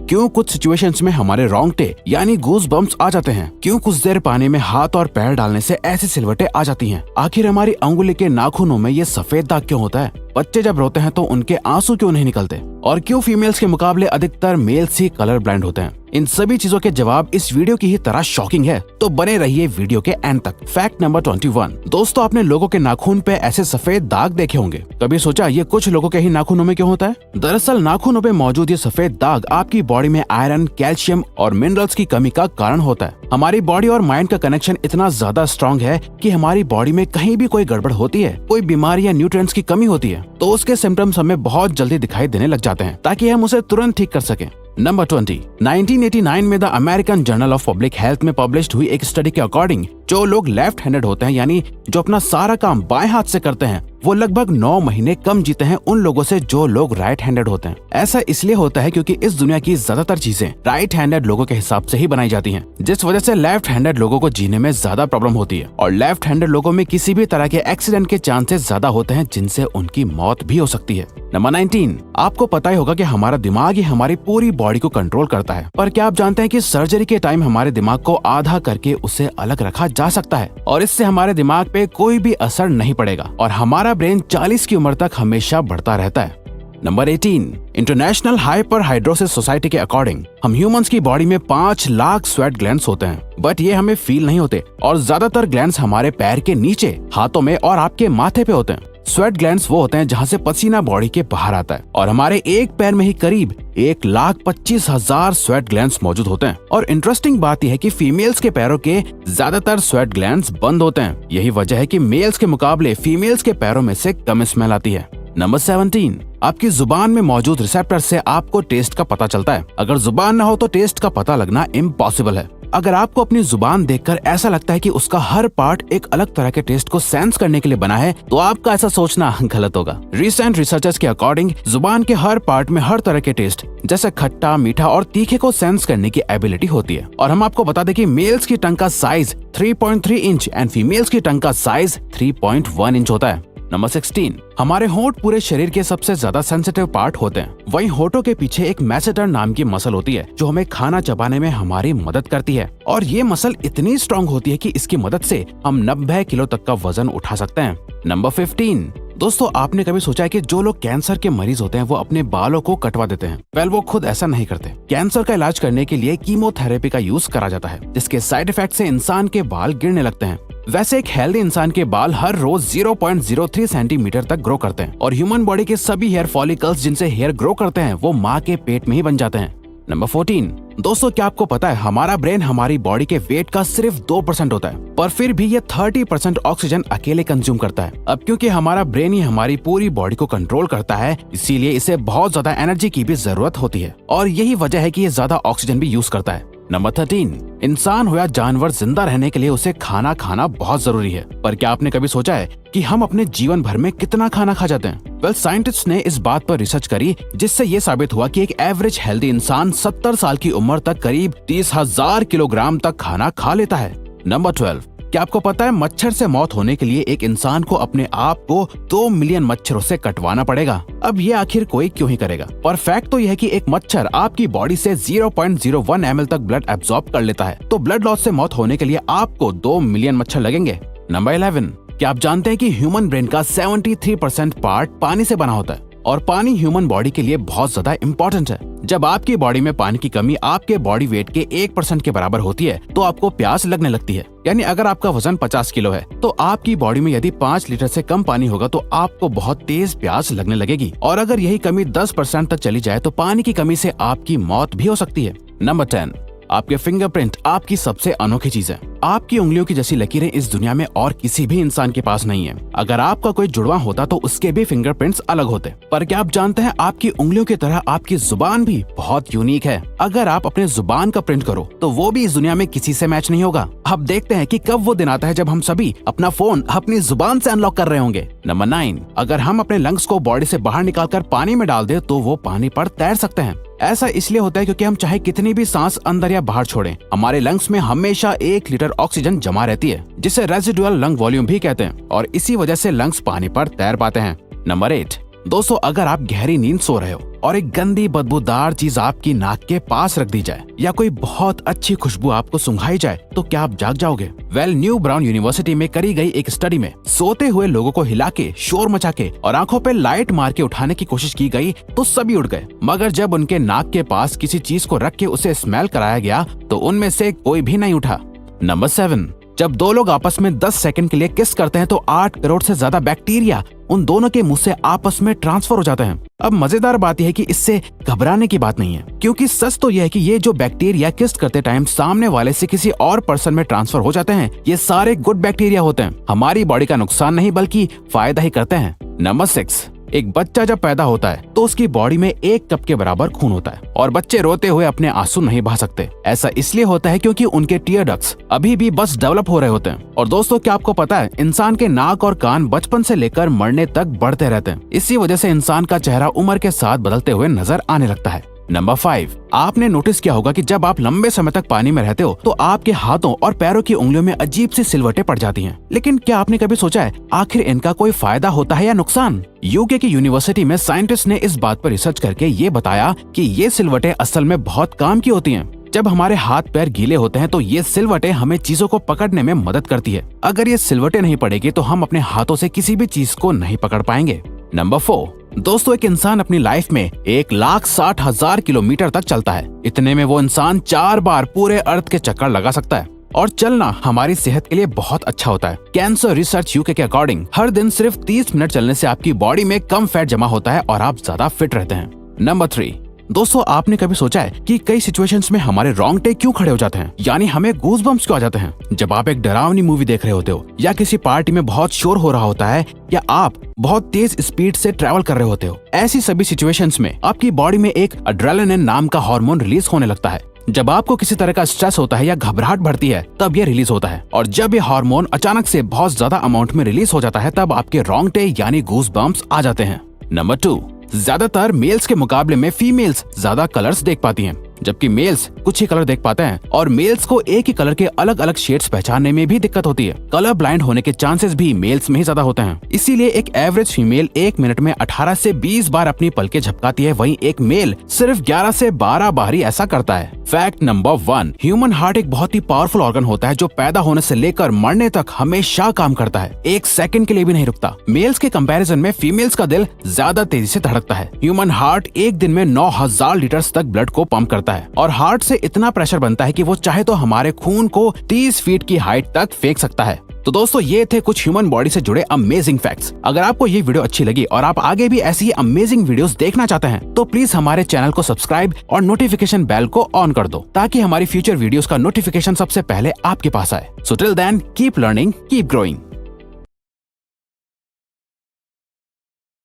क्यों कुछ सिचुएशंस में हमारे रोंगटे यानी गूज बम्प्स आ जाते हैं, क्यों कुछ देर पानी में हाथ और पैर डालने से ऐसी सिलवटें आ जाती हैं, आखिर हमारी अंगुली के नाखूनों में ये सफेद दाग क्यों होता है, बच्चे जब रोते हैं तो उनके आंसू क्यों नहीं निकलते, और क्यों फीमेल्स के मुकाबले अधिकतर मेल्स ही कलर ब्लाइंड होते हैं। इन सभी चीजों के जवाब इस वीडियो की ही तरह शॉकिंग है, तो बने रहिए वीडियो के एंड तक। Fact number 21। दोस्तों, आपने लोगों के नाखून पे ऐसे सफेद दाग देखे होंगे। कभी सोचा ये कुछ लोगों के ही नाखूनों में क्यों होता है? दरअसल नाखूनों पे मौजूद ये सफेद दाग आपकी बॉडी में आयरन, कैल्शियम और मिनरल्स की कमी का कारण होता है। हमारी बॉडी और माइंड का कनेक्शन इतना ज्यादा स्ट्रॉन्ग है कि हमारी बॉडी में कहीं भी कोई गड़बड़ होती है, कोई बीमारी या न्यूट्रिएंट्स की कमी होती है, तो उसके सिम्टम्स हमें बहुत जल्दी दिखाई देने लग जाते हैं, ताकि हम उसे तुरंत ठीक कर सकें। नंबर 20। 1989 में the American journal of public health में पब्लिश्ड हुई एक स्टडी के अकॉर्डिंग जो लोग लेफ्ट हैंडेड होते हैं, यानी जो अपना सारा काम बाएं हाथ से करते हैं, वो लगभग 9 महीने कम जीते हैं उन लोगों से जो लोग राइट हैंडेड होते हैं। ऐसा इसलिए होता है क्योंकि इस दुनिया की ज्यादातर चीजें राइट हैंडेड लोगों के हिसाब से ही बनाई जाती हैं, जिस वजह से लेफ्ट हैंडेड लोगों को जीने में ज्यादा प्रॉब्लम होती है, और लेफ्ट हैंडेड लोगों में किसी भी तरह के एक्सीडेंट के चांसेस ज्यादा होते हैं, जिनसे उनकी मौत भी हो सकती है। नंबर 19। आपको पता ही होगा कि हमारा दिमाग ही हमारी पूरी बॉडी को कंट्रोल करता है, पर क्या आप जानते हैं कि सर्जरी के टाइम हमारे दिमाग को आधा करके उसे अलग रखा जा सकता है, और इससे हमारे दिमाग पे कोई भी असर नहीं पड़ेगा, और हमारा ब्रेन 40 की उम्र तक हमेशा बढ़ता रहता है। नंबर 18। इंटरनेशनल हाइपरहाइड्रोसिस सोसाइटी के अकॉर्डिंग हम ह्यूमंस की बॉडी में 5 लाख स्वेट ग्लैंड्स होते हैं, बट ये हमें फील नहीं होते, और ज्यादातर ग्लैंड्स हमारे पैर के नीचे, हाथों में और आपके माथे पे होते हैं। स्वेट ग्लैंड्स वो होते हैं जहाँ से पसीना बॉडी के बाहर आता है, और हमारे एक पैर में ही करीब 1,25,000 स्वेट ग्लैंड्स मौजूद होते हैं। और इंटरेस्टिंग बात यह है कि फीमेल्स के पैरों के ज्यादातर स्वेट ग्लैंड्स बंद होते हैं। यही वजह है कि मेल्स के मुकाबले फीमेल्स के पैरों में से कम स्मेल आती है। नंबर 17। आपकी जुबान में मौजूद रिसेप्टर से आपको टेस्ट का पता चलता है। अगर जुबान न हो तो टेस्ट का पता लगना इम्पॉसिबल है। अगर आपको अपनी जुबान देखकर ऐसा लगता है कि उसका हर पार्ट एक अलग तरह के टेस्ट को सेंस करने के लिए बना है, तो आपका ऐसा सोचना गलत होगा। रिसेंट रिसर्चर्स के अकॉर्डिंग जुबान के हर पार्ट में हर तरह के टेस्ट जैसे खट्टा, मीठा और तीखे को सेंस करने की एबिलिटी होती है। और हम आपको बता दें कि मेल्स की टंग का साइज 3.3 इंच एंड फीमेल्स की टंग का साइज 3.1 इंच होता है। नंबर 16। हमारे होंठ पूरे शरीर के सबसे ज्यादा सेंसिटिव पार्ट होते हैं। वहीं होठों के पीछे एक मैसेटर नाम की मसल होती है जो हमें खाना चबाने में हमारी मदद करती है, और ये मसल इतनी स्ट्रॉन्ग होती है कि इसकी मदद से हम 90 किलो तक का वजन उठा सकते हैं। नंबर 15। दोस्तों, आपने कभी सोचा है कि जो लोग कैंसर के मरीज होते हैं वो अपने बालों को कटवा देते हैं? वेल, वो खुद ऐसा नहीं करते। कैंसर का इलाज करने के लिए कीमोथेरेपी का यूज करा जाता है, जिसके साइड इफेक्ट से इंसान के बाल गिरने लगते हैं। वैसे एक हेल्दी इंसान के बाल हर रोज 0.03 सेंटीमीटर तक ग्रो करते हैं, और ह्यूमन बॉडी के सभी हेयर फॉलिकल्स जिनसे हेयर ग्रो करते हैं वो माँ के पेट में ही बन जाते हैं। नंबर 14। दोस्तों, क्या आपको पता है हमारा ब्रेन हमारी बॉडी के वेट का सिर्फ 2% होता है, पर फिर भी ये 30% ऑक्सीजन अकेले कंज्यूम करता है। अब क्योंकि हमारा ब्रेन ही हमारी पूरी बॉडी को कंट्रोल करता है, इसीलिए इसे बहुत ज्यादा एनर्जी की भी जरूरत होती है, और यही वजह है कि ये ज्यादा ऑक्सीजन भी यूज करता है। नंबर 13। इंसान हो या जानवर, जिंदा रहने के लिए उसे खाना खाना बहुत जरूरी है, पर क्या आपने कभी सोचा है कि हम अपने जीवन भर में कितना खाना खा जाते हैं? वेल, साइंटिस्ट ने इस बात पर रिसर्च करी, जिससे ये साबित हुआ कि एक एवरेज हेल्दी इंसान 70 साल की उम्र तक करीब 30,000 किलोग्राम तक खाना खा लेता है। नंबर 12। क्या आपको पता है मच्छर से मौत होने के लिए एक इंसान को अपने आप को 2 मिलियन मच्छरों से कटवाना पड़ेगा? अब ये आखिर कोई क्यों ही करेगा? पर फैक्ट तो यह है कि एक मच्छर आपकी बॉडी से 0.01 ml तक ब्लड एब्जॉर्ब कर लेता है, तो ब्लड लॉस से मौत होने के लिए आपको 2 मिलियन मच्छर लगेंगे। नंबर 11। क्या आप जानते हैं कि ह्यूमन ब्रेन का 73% पार्ट पानी से बना होता है, और पानी ह्यूमन बॉडी के लिए बहुत ज्यादा इम्पोर्टेंट है। जब आपकी बॉडी में पानी की कमी आपके बॉडी वेट के 1% के बराबर होती है, तो आपको प्यास लगने लगती है। यानी अगर आपका वजन 50 किलो है, तो आपकी बॉडी में यदि 5 लीटर से कम पानी होगा तो आपको बहुत तेज प्यास लगने लगेगी, और अगर यही कमी 10% तक चली जाए तो पानी की कमी से आपकी मौत भी हो सकती है। नंबर 10। आपके फिंगरप्रिंट आपकी सबसे अनोखी चीज है। आपकी उंगलियों की जैसी लकीरें इस दुनिया में और किसी भी इंसान के पास नहीं है। अगर आपका कोई जुड़वा होता तो उसके भी फिंगरप्रिंट्स अलग होते। पर क्या आप जानते हैं आपकी उंगलियों की तरह आपकी जुबान भी बहुत यूनिक है। अगर आप अपने जुबान का प्रिंट करो तो वो भी इस दुनिया में किसी से मैच नहीं होगा। अब देखते हैं कि कब वो दिन आता है जब हम सभी अपना फोन अपनी जुबान से अनलॉक कर रहे होंगे। नंबर 9। अगर हम अपने लंग्स को बॉडी से बाहर निकालकर पानी में डाल दे तो वो पानी पर तैर सकते हैं। ऐसा इसलिए होता है क्योंकि हम चाहे कितनी भी सांस अंदर या बाहर छोड़ें, हमारे लंग्स में हमेशा 1 लीटर ऑक्सीजन जमा रहती है, जिसे रेजिडुअल लंग वॉल्यूम भी कहते हैं, और इसी वजह से लंग्स पानी पर तैर पाते हैं। नंबर 8। दोस्तों, अगर आप गहरी नींद सो रहे हो और एक गंदी बदबूदार चीज आपकी नाक के पास रख दी जाए या कोई बहुत अच्छी खुशबू आपको सुंघाई जाए तो क्या आप जाग जाओगे? न्यू ब्राउन यूनिवर्सिटी में करी गई एक स्टडी में सोते हुए लोगों को हिला के, शोर मचा के और आंखों पे लाइट मार के उठाने की कोशिश की गई तो सभी उठ गए, मगर जब उनके नाक के पास किसी चीज को रख के उसे स्मेल कराया गया तो उनमें से कोई भी नहीं उठा। नंबर 7, जब दो लोग आपस में 10 सेकंड के लिए किस करते हैं तो 8 करोड़ से ज्यादा बैक्टीरिया उन दोनों के मुंह से आपस में ट्रांसफर हो जाते हैं। अब मजेदार बात यह है कि इससे घबराने की बात नहीं है, क्योंकि सच तो यह है कि ये जो बैक्टीरिया किस करते टाइम सामने वाले से किसी और पर्सन में ट्रांसफर हो जाते हैं, ये सारे गुड बैक्टीरिया होते हैं, हमारी बॉडी का नुकसान नहीं बल्कि फायदा ही करते हैं। नंबर 6, एक बच्चा जब पैदा होता है तो उसकी बॉडी में 1 कप के बराबर खून होता है और बच्चे रोते हुए अपने आंसू नहीं बहा सकते। ऐसा इसलिए होता है क्योंकि उनके टीयर डक्ट्स अभी भी बस डेवलप हो रहे होते हैं। और दोस्तों, क्या आपको पता है इंसान के नाक और कान बचपन से लेकर मरने तक बढ़ते रहते हैं। इसी वजह से इंसान का चेहरा उम्र के साथ बदलते हुए नजर आने लगता है। नंबर 5, आपने नोटिस किया होगा कि जब आप लंबे समय तक पानी में रहते हो तो आपके हाथों और पैरों की उंगलियों में अजीब सी सिलवटें पड़ जाती हैं। लेकिन क्या आपने कभी सोचा है आखिर इनका कोई फायदा होता है या नुकसान? यूके की यूनिवर्सिटी में साइंटिस्ट ने इस बात पर रिसर्च करके ये बताया कि ये सिलवटें असल में बहुत काम की होती हैं। जब हमारे हाथ पैर गीले होते हैं तो ये सिलवटें हमें चीजों को पकड़ने में मदद करती है। अगर ये सिलवटें नहीं पड़ेगी तो हम अपने हाथों से किसी भी चीज को नहीं पकड़ पाएंगे। नंबर 4, दोस्तों, एक इंसान अपनी लाइफ में 1,60,000 किलोमीटर तक चलता है। इतने में वो इंसान 4 बार पूरे अर्थ के चक्कर लगा सकता है। और चलना हमारी सेहत के लिए बहुत अच्छा होता है। कैंसर रिसर्च यूके के अकॉर्डिंग हर दिन सिर्फ 30 मिनट चलने से आपकी बॉडी में कम फैट जमा होता है और आप ज्यादा फिट रहते हैं। नंबर 3, दोस्तों, आपने कभी सोचा है कि कई सिचुएशंस में हमारे रोंगटे क्यों खड़े हो जाते हैं, यानी हमें गूज़बम्प्स क्यों आ जाते हैं? जब आप एक डरावनी मूवी देख रहे होते हो या किसी पार्टी में बहुत शोर हो रहा होता है या आप बहुत तेज स्पीड से ट्रैवल कर रहे होते हो, ऐसी सभी सिचुएशंस में आपकी बॉडी में एक एड्रेनालिन नाम का हार्मोन रिलीज होने लगता है। जब आपको किसी तरह का स्ट्रेस होता है या घबराहट बढ़ती है तब ये रिलीज होता है, और जब ये हार्मोन अचानक से बहुत ज्यादा अमाउंट में रिलीज हो जाता है तब आपके रोंगटे यानी गूज़बम्प्स आ जाते हैं। नंबर 2, ज्यादातर मेल्स के मुकाबले में फीमेल्स ज्यादा कलर्स देख पाती हैं, जबकि मेल्स कुछ ही कलर देख पाते हैं और मेल्स को एक ही कलर के अलग अलग शेड्स पहचानने में भी दिक्कत होती है। कलर ब्लाइंड होने के चांसेस भी मेल्स में ही ज्यादा होते हैं। इसीलिए एक एवरेज फीमेल 1 मिनट में 18 से 20 बार अपनी पलकें झपकाती है, वहीं एक मेल सिर्फ 11 से 12 बार ही ऐसा करता है। फैक्ट नंबर 1, ह्यूमन हार्ट एक बहुत ही पावरफुल ऑर्गन होता है जो पैदा होने से लेकर मरने तक हमेशा काम करता है, 1 सेकंड के लिए भी नहीं रुकता। मेल्स के कंपैरिजन में फीमेल्स का दिल ज्यादा तेजी से धड़कता है। ह्यूमन हार्ट एक दिन में 9,000 लीटर तक ब्लड को पंप करता है और हार्ट से इतना प्रेशर बनता है कि वो चाहे तो हमारे खून को 30 फीट की हाइट तक फेंक सकता है। तो दोस्तों, ये थे कुछ ह्यूमन बॉडी से जुड़े अमेजिंग फैक्ट्स। अगर आपको ये वीडियो अच्छी लगी और आप आगे भी ऐसी ही अमेजिंग वीडियोस देखना चाहते हैं तो प्लीज हमारे चैनल को सब्सक्राइब और नोटिफिकेशन बेल को ऑन कर दो ताकि हमारी फ्यूचर वीडियोस का नोटिफिकेशन सबसे पहले आपके पास आए। So till then, keep learning, keep growing.